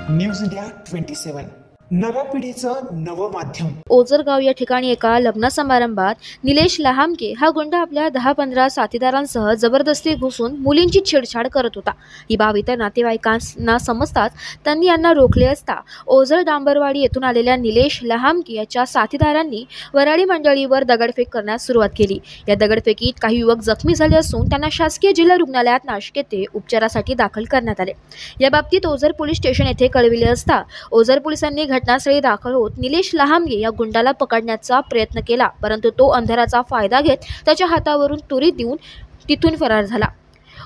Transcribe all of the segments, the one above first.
News India 27 नव्या पिढीचं नवं माध्यम। ओझरगाव या ठिकाणी एका लग्न समारंभात निलेश लहामके हा गुंड आपल्या 10-15 साथीदारांसह जबरदस्ती घुसून मुलींची छेडछाड करत होता। ही बाब इतर नातेवाईकांना समजताच त्यांनी यांना रोखले असता ओझर डांबरवाडी येथून आलेल्या निलेश लहामके याच्या साथीदारांनी वराडी मंडळीवर दगडफेक करण्यास सुरुवात केली। या दगडफेकीत काही युवक जखमी झाले असून त्यांना शासकीय जिल्हा रुग्णालयात नाशिक येथे उपचारासाठी दाखल करण्यात आले। या बाबतीत ओझर पोलीस स्टेशन येथे कळविले असता ओझर पोलिसांनी घटनास्थळी दाखल होत निलेश लहामके या गुंडाला पकडण्याचा प्रयत्न केला, परंतु तो अंधाराचा फायदा घेत त्याच्या हातावरून तुरी देऊन तिथून फरार झाला।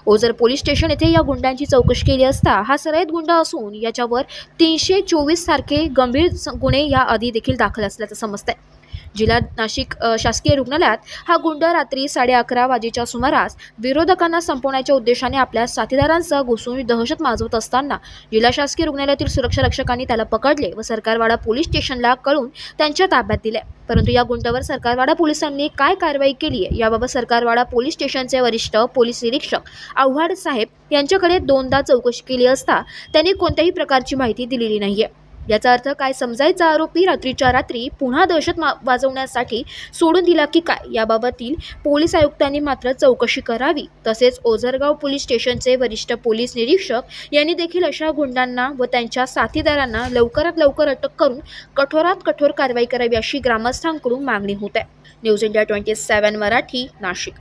ओझर पोलीस स्टेशन येथे या गुंडांची चौकशी केली असता हा सराईत गुंड असून याच्यावर 324 सारखे गंभीर गुन्हे या आधी देखील दाखल असल्याचं समजतंय। जिल्हा नाशिक शासकीय रुग्णालयात हा गुंड रात्री 11:30 वाजेच्या सुमारास विरोधकांना संपवण्याच्या उद्देशाने आपल्या साथीदारांसह घुसून दहशत माजवत असताना जिल्हा शासकीय रुग्णालयातील सुरक्षा रक्षकांनी त्याला पकडले व सरकारवाडा पोलीस स्टेशनला कळून त्यांच्या ताब्यात दिले। परंतु या गुंडावर सरकारवाडा पोलिसांनी काय कारवाई केली याबाबत सरकारवाडा पोलीस स्टेशनचे वरिष्ठ पोलीस निरीक्षक आव्हाड साहेब यांच्याकडे 2दा चौकशी केली असता त्यांनी कोणत्याही प्रकारची माहिती दिलेली नाहीये। याचा अर्थ काय समजायचा आरोपी रात्रीच्या रात्री पुन्हा दहशत वाजवण्यासाठी सोडून दिला की काय याबाबतील पोलीस आयुक्तांनी मात्र चौकशी करावी। तसेच ओझरगाव पोलीस स्टेशनचे वरिष्ठ पोलीस निरीक्षक यांनी देखील अशा गुंडांना व त्यांच्या साथीदारांना लवकरात लवकर अटक करून कठोरात कठोर कारवाई करावी अशी ग्रामस्थांकडून मागणी होत आहे। News India 27 Marathi, Nashik.